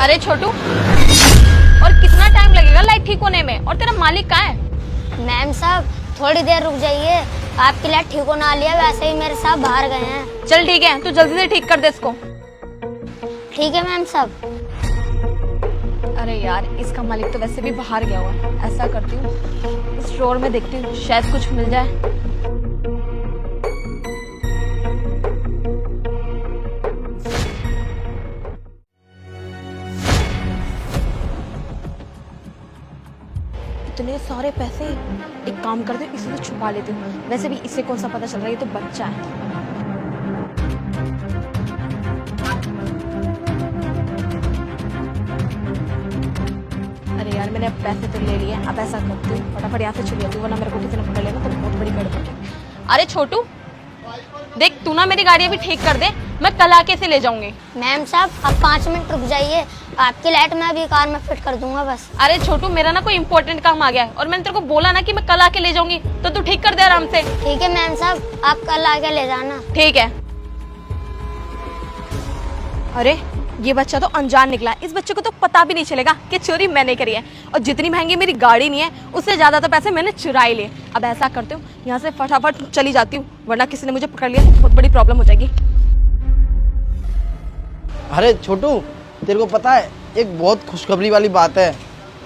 अरे छोटू, और कितना टाइम लगेगा लाइट ठीक होने में? और तेरा मालिक कहाँ है? मैम साहब थोड़ी देर रुक जाइए, आपकी लाइट ठीक होना लिया, वैसे ही मेरे साहब बाहर गए हैं। चल ठीक है, तू जल्दी से ठीक कर दे इसको। ठीक है मैम साहब। अरे यार, इसका मालिक तो वैसे भी बाहर गया हुआ है। ऐसा करती हूँ, इस ड्रॉअर में देखती हूँ, शायद कुछ मिल जाए। इतने सारे पैसे, एक काम करते हूँ, इसे तो छुपा लेती हूँ। वैसे भी इससे कौन सा पता चल रहा है, ये तो बच्चा है। अरे यार, मैंने अब पैसे तो ले लिए, अब ऐसा करती हूँ, फटाफट यहाँ से चली जाती हूँ, वरना मेरे को किसी ने पकड़ लेना तो बहुत बड़ी गड़बड़ है। अरे छोटू देख, तू ना मेरी गाड़ी अभी ठीक कर दे, मैं कल आके से ले जाऊंगी। मैम साहब आप 5 मिनट रुक जाइए, आपकी लाइट मैं अभी कार में फिट कर दूंगा बस। अरे छोटू, मेरा ना कोई इम्पोर्टेंट काम आ गया है और मैंने तेरे को बोला ना कि मैं कल आके ले जाऊंगी, तो तू ठीक कर दे आराम से। ठीक है मैम साहब, आप कल आके ले जाना। ठीक है। अरे ये बच्चा तो अनजान निकला, इस बच्चे को तो पता भी नहीं चलेगा कि चोरी मैंने करी है, और जितनी महंगी मेरी गाड़ी नहीं है उससे ज्यादा तो पैसे मैंने चुराई लिए। अब ऐसा करती हूँ, यहाँ से फटाफट चली जाती हूँ, वरना किसी ने मुझे पकड़ लिया तो बहुत बड़ी प्रॉब्लम हो जाएगी। अरे छोटू, तेरे को पता है एक बहुत खुशखबरी वाली बात है।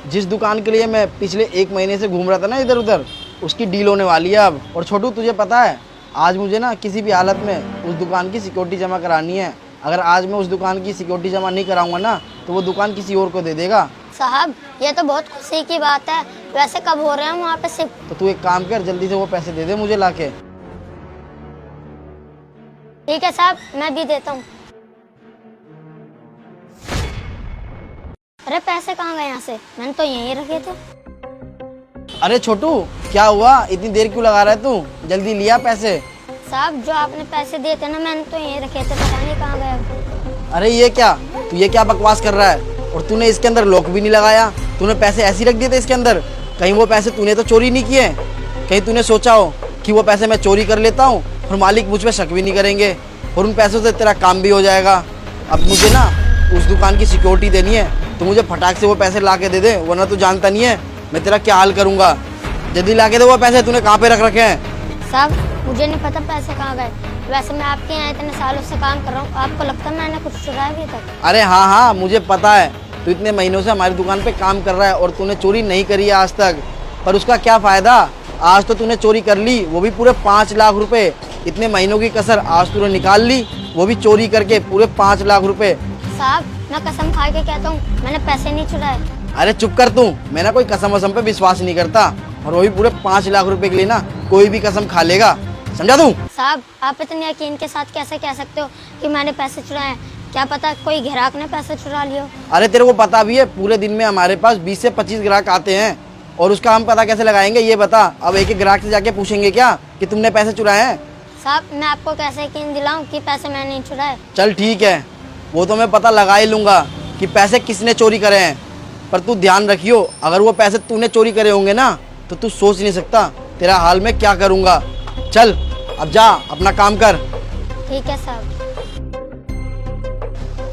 जिस दुकान के लिए मैं पिछले 1 महीने से घूम रहा था ना इधर उधर, उसकी डील होने वाली है अब। और छोटू तुझे पता है, आज मुझे ना किसी भी हालत में उस दुकान की सिक्योरिटी जमा करानी है। अगर आज मैं उस दुकान की सिक्योरिटी जमा नहीं कराऊंगा ना, तो वो दुकान किसी और को दे देगा। साहब ये तो बहुत खुशी की बात है, वैसे कब हो रहे हैं वहाँ पे शिफ्ट? तो तू एक काम कर, जल्दी से वो पैसे दे दे मुझे लाके। ठीक है साहब, मैं भी देता हूँ। अरे पैसे कहाँ गए यहाँ से? मैंने तो यहीं रखे थे। अरे छोटू क्या हुआ, इतनी देर क्यों लगा रहा है तू? जल्दी लिया पैसे। साहब जो आपने पैसे दिए थे ना, मैंने तो यहीं रखे थे, पता नहीं कहाँ गए। अरे ये क्या, तू ये क्या बकवास कर रहा है? और तूने इसके अंदर लॉक भी नहीं लगाया, तूने पैसे ऐसे ही रख दिए थे इसके अंदर। कहीं वो पैसे तूने तो चोरी नहीं किए? कहीं तूने सोचा हो कि वो पैसे मैं चोरी कर लेता हूँ और मालिक मुझ पर शक भी नहीं करेंगे और उन पैसों से तेरा काम भी हो जाएगा। अब मुझे ना उस दुकान की सिक्योरिटी देनी है, तो मुझे फटाक से वो पैसे ला के दे दे, वरना तू जानता नहीं है मैं तेरा क्या हाल करूँगा। जल्दी ला के दे वो पैसे, तूने कहाँ पे रख रखे हैं? साहब मुझे नहीं पता पैसे कहाँ गए, वैसे मैं आपके यहाँ इतने सालों से काम कर रहा हूँ, आपको लगता है मैंने कुछ चुराया भी तक? अरे हाँ, मुझे पता है, तू इतने महीनों से हमारी दुकान पे काम कर रहा है और तूने चोरी नहीं करी है आज तक। पर उसका क्या फ़ायदा, आज तो तूने चोरी कर ली, वो भी पूरे 5 लाख रुपए। इतने महीनों की कसर आज तूने निकाल ली, वो भी चोरी करके पूरे 5 लाख रुपए। साहब मैं कसम खा के कहता हूँ, मैंने पैसे नहीं चुराए। अरे चुप कर तू, मैं ना कोई कसम वसम पे विश्वास नहीं करता, और वही पूरे 5 लाख रुपए के लिए ना कोई भी कसम खा लेगा, समझा तू? साहब आप इतने यकीन के साथ कैसे कह सकते हो कि मैंने पैसे चुराए? क्या पता कोई ग्राहक ने पैसे चुरा लियो। अरे तेरे को पता भी है, पूरे दिन में हमारे पास 20 से 25 ग्राहक आते हैं, और उसका हम पता कैसे लगाएंगे ये बता? अब एक एक ग्राहक से जाके पूछेंगे क्या कि तुमने पैसे चुराए हैं? साहब मैं आपको कैसे यकीन दिलाऊं कि पैसे मैंने नहीं चुराए? चल ठीक है, वो तो मैं पता लगा ही लूँगा कि पैसे किसने चोरी करे हैं, पर तू ध्यान रखियो, अगर वो पैसे तूने चोरी करे होंगे ना, तो तू सोच नहीं सकता तेरा हाल मैं क्या करूँगा। चल अब जा अपना काम कर। ठीक है साहब।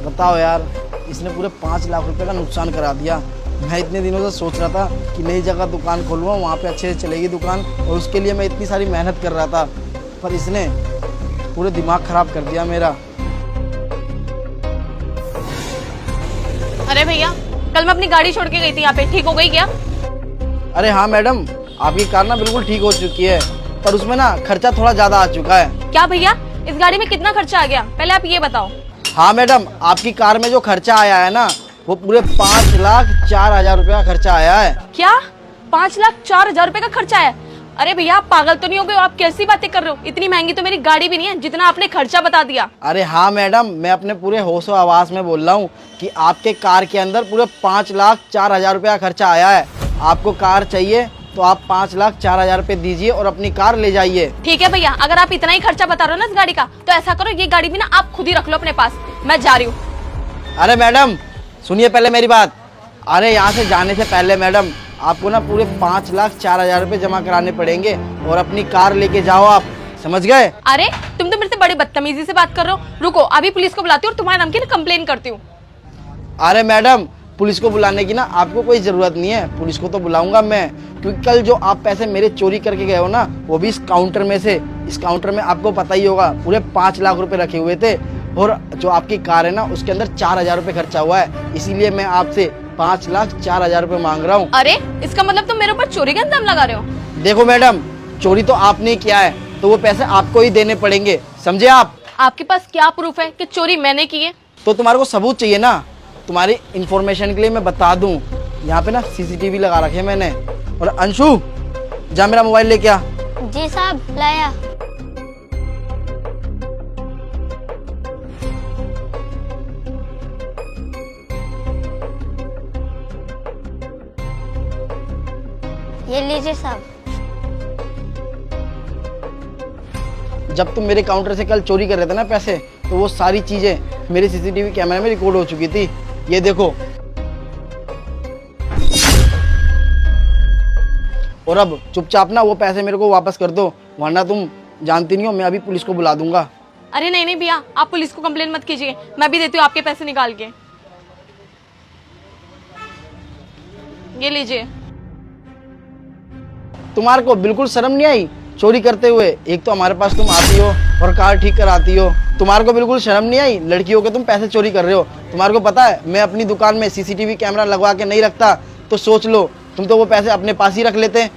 बताओ यार, इसने पूरे 5 लाख रुपए का नुकसान करा दिया। मैं इतने दिनों से सोच रहा था कि नई जगह दुकान खोलूँगा, वहाँ पे अच्छे से चलेगी दुकान, और उसके लिए मैं इतनी सारी मेहनत कर रहा था, पर इसने पूरे दिमाग खराब कर दिया मेरा। अरे भैया, कल मैं अपनी गाड़ी छोड़ के गई थी यहाँ पे, ठीक हो गई क्या? अरे हाँ मैडम, आपकी कार ना बिल्कुल ठीक हो चुकी है, पर उसमें ना खर्चा थोड़ा ज़्यादा आ चुका है। क्या भैया, इस गाड़ी में कितना खर्चा आ गया, पहले आप ये बताओ। हाँ मैडम, आपकी कार में जो खर्चा आया है ना, वो पूरे 5,04,000 रुपये का खर्चा आया है। क्या 5,04,000 रुपए का खर्चा है? अरे भैया आप पागल तो नहीं हो गए? आप कैसी बातें कर रहे हो? इतनी महंगी तो मेरी गाड़ी भी नहीं है जितना आपने खर्चा बता दिया। अरे हाँ मैडम, मैं अपने पूरे होशो आवाज में बोल रहा हूँ कि आपके कार के अंदर पूरे 5,04,000 रुपये का खर्चा आया है। आपको कार चाहिए तो आप 5,04,000 रुपये दीजिए और अपनी कार ले जाइए। ठीक है भैया, अगर आप इतना ही खर्चा बता रहे हो ना इस गाड़ी का, तो ऐसा करो ये गाड़ी भी ना आप खुद ही रख लो अपने पास, मैं जा रही हूँ। अरे मैडम सुनिए पहले मेरी बात। अरे यहाँ से जाने से पहले मैडम आपको ना पूरे 5,04,000 रुपये जमा कराने पड़ेंगे और अपनी कार लेके जाओ आप, समझ गए? अरे तुम तो मेरे से बड़ी बदतमीजी से बात कर रहे हो। रुको, अभी पुलिस को बुलाती हूँ और तुम्हारे नाम की ना कंप्लेन करती हूँ। अरे मैडम, पुलिस को बुलाने की ना आपको कोई ज़रूरत नहीं है। पुलिस को तो बुलाऊंगा मैं, क्योंकि कल जो आप पैसे मेरे चोरी करके गए हो ना, वो भी इस काउंटर में से। इस काउंटर में आपको पता ही होगा पूरे 5 लाख रुपए रखे हुए थे, और जो आपकी कार है ना उसके अंदर 4,000 रुपये खर्चा हुआ है। इसीलिए मैं आपसे 5,04,000 रुपये मांग रहा हूँ। अरे इसका मतलब तुम मेरे ऊपर चोरी का इल्जाम लगा रहे हो? देखो मैडम, चोरी तो आपने किया है, तो वो पैसे आपको ही देने पड़ेंगे, समझे आप? आपके पास क्या प्रूफ है कि चोरी मैंने की है? तो तुम्हारे को सबूत चाहिए ना। तुम्हारी इंफॉर्मेशन के लिए मैं बता दूं, यहाँ पे ना सीसीटीवी लगा रखे हैं मैंने। और अंशु, जा मेरा मोबाइल लेके आ। जी साहब, लाया। ये लीजिए साहब। जब तुम मेरे काउंटर से कल चोरी कर रहे थे ना पैसे, तो वो सारी चीजें मेरे सीसीटीवी कैमरे में रिकॉर्ड हो चुकी थी। ये देखो। और अब चुपचाप ना वो पैसे मेरे को वापस कर दो, वरना तुम जानती नहीं हो, मैं अभी पुलिस को बुला दूंगा। अरे नहीं नहीं भैया, आप पुलिस को कंप्लेन मत कीजिए, मैं भी देती हूँ आपके पैसे निकाल के। ये लीजिए। तुम्हारे को बिल्कुल शर्म नहीं आई चोरी करते हुए? एक तो हमारे पास तुम आती हो और कार ठीक कराती हो, तुम्हारे को बिल्कुल शर्म नहीं आई? लड़कियों के तुम पैसे चोरी कर रहे हो। तुम्हारे को पता है मैं अपनी दुकान में सीसीटीवी कैमरा लगवा के नहीं रखता, तो सोच लो तुम तो वो पैसे अपने पास ही रख लेते।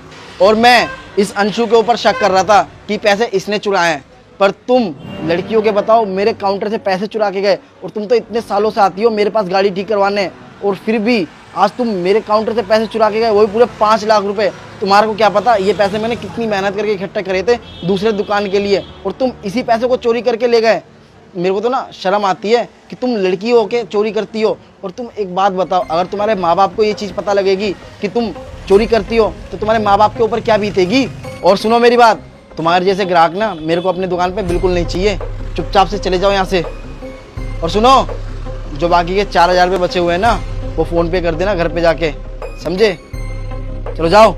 और मैं इस अंशु के ऊपर शक कर रहा था कि पैसे इसने चुराए हैं, पर तुम लड़कियों के बताओ मेरे काउंटर से पैसे चुरा के गए। और तुम तो इतने सालों से आती हो मेरे पास गाड़ी ठीक करवाने, और फिर भी आज तुम मेरे काउंटर से पैसे चुरा के गए, वो भी पूरे 5 लाख रुपए। तुम्हारे को क्या पता ये पैसे मैंने कितनी मेहनत करके इकट्ठा करे थे दूसरे दुकान के लिए, और तुम इसी पैसे को चोरी करके ले गए। मेरे को तो ना शर्म आती है कि तुम लड़की हो के चोरी करती हो। और तुम एक बात बताओ, अगर तुम्हारे माँ बाप को ये चीज़ पता लगेगी कि तुम चोरी करती हो, तो तुम्हारे माँ बाप के ऊपर क्या बीतेगी? और सुनो मेरी बात, तुम्हारे जैसे ग्राहक ना मेरे को अपनी दुकान पे बिल्कुल नहीं चाहिए। चुपचाप से चले जाओ यहाँ से। और सुनो, जो बाकी के 4,000 रुपये बचे हुए हैं ना, वो फ़ोन पे कर देना घर पे जाके, समझे? चलो जाओ।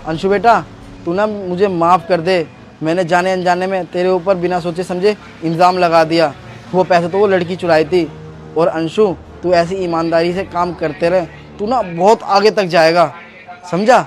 अंशु बेटा, तू ना मुझे माफ़ कर दे, मैंने जाने अनजाने में तेरे ऊपर बिना सोचे समझे इल्ज़ाम लगा दिया। वो पैसे तो वो लड़की चुराई थी। और अंशु, तू ऐसी ईमानदारी से काम करते रहे, तू ना बहुत आगे तक जाएगा, समझा?